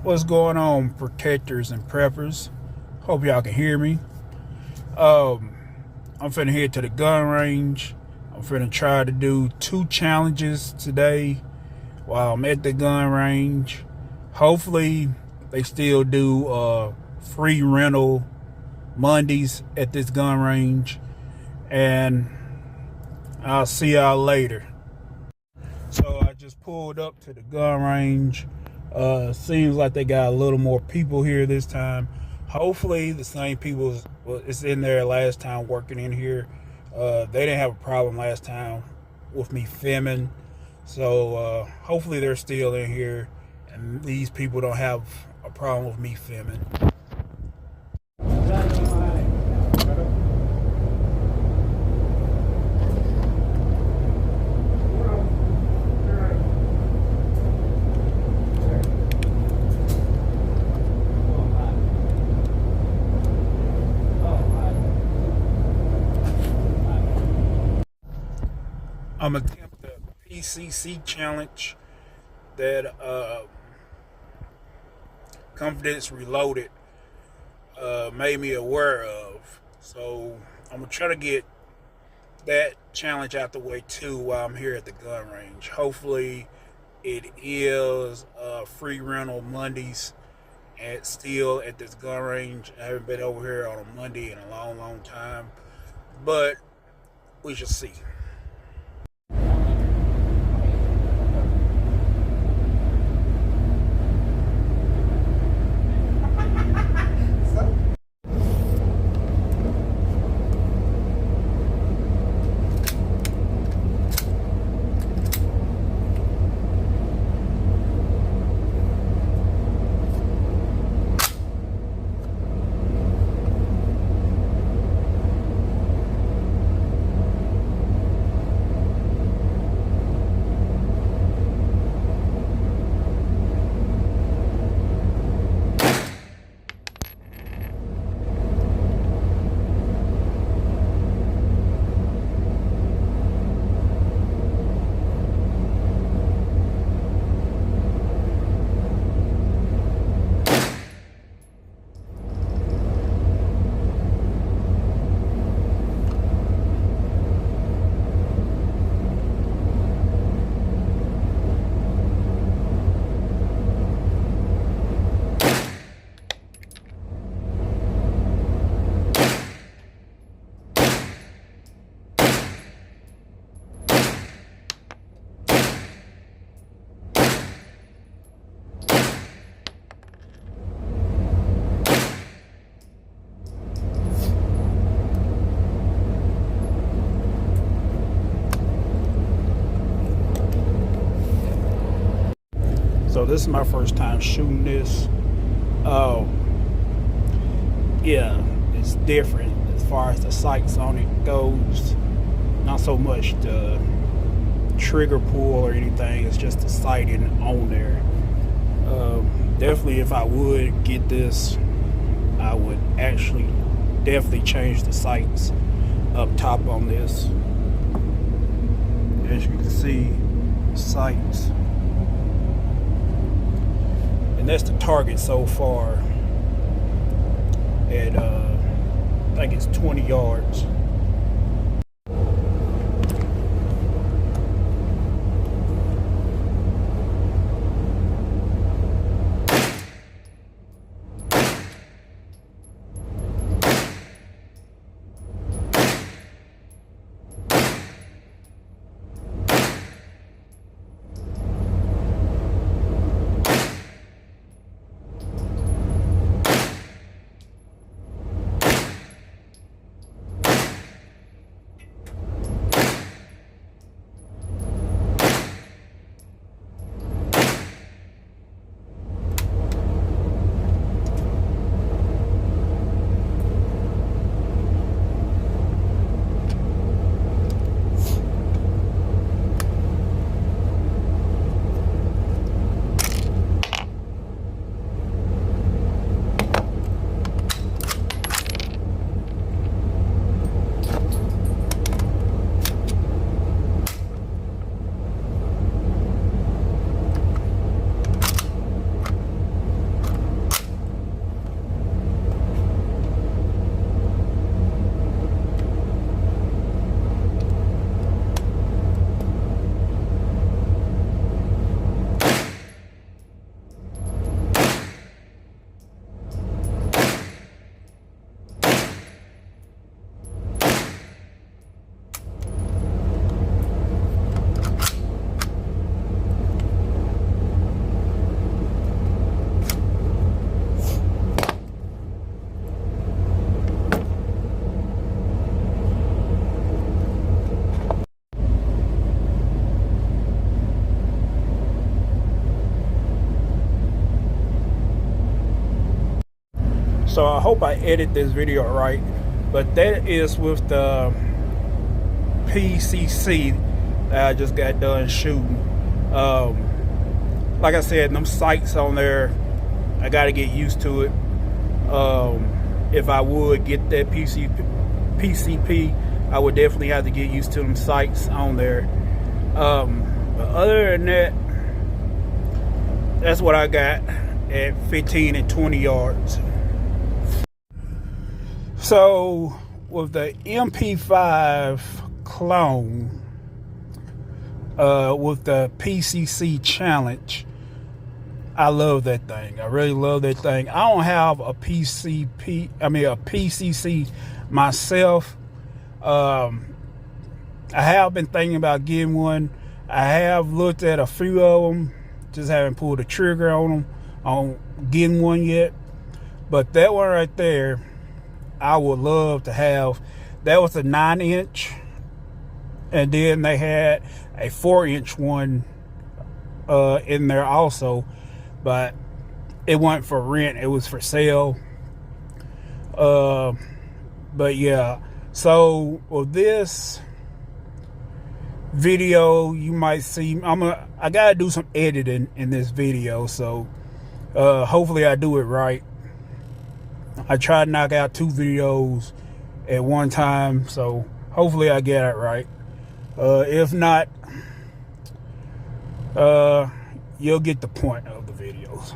What's going on, protectors and preppers? Hope y'all can hear me. I'm finna head to the gun range. I'm finna try to do 2 challenges today while I'm at the gun range. Hopefully they still do free rental Mondays at this gun range, and I'll see y'all later. So I just pulled up to the gun range. Seems like they got a little more people here this time. Hopefully the same people is in there last time working in here. They didn't have a problem last time with me filming. So hopefully they're still in here and these people don't have a problem with me filming. I'm gonna attempt the PCC challenge that Confidence Reloaded made me aware of. So I'm gonna try to get that challenge out the way too while I'm here at the gun range. Hopefully it is free rental Mondays still at this gun range. I haven't been over here on a Monday in a long time, but we shall see. So this is my first time shooting this. Yeah, it's different as far as the sights on it goes. Not so much the trigger pull or anything, it's just the sighting on there. Definitely if I would get this, I would actually definitely change the sights up top on this. As you can see, sights. And that's the target so far at I think it's 20 yards. So I hope I edit this video right. But that is with the PCC that I just got done shooting. Like I said, them sights on there, I got to get used to it. If I would get that PCP, I would definitely have to get used to them sights on there. But other than that, that's what I got at 15 and 20 yards. So with the MP5 clone, with the PCC challenge, I love that thing. I really love that thing. I don't have a PCC myself. I have been thinking about getting one. I have looked at a few of them, just haven't pulled the trigger on them, on getting one yet. But that one right there, I would love to have. That was a 9-inch, and then they had a 4-inch one in there also, but it wasn't for rent, it was for sale. But yeah, so with this video, you might see I gotta do some editing in this video, so hopefully I do it right. I tried to knock out 2 videos at one time, so hopefully I get it right. If not, you'll get the point of the videos.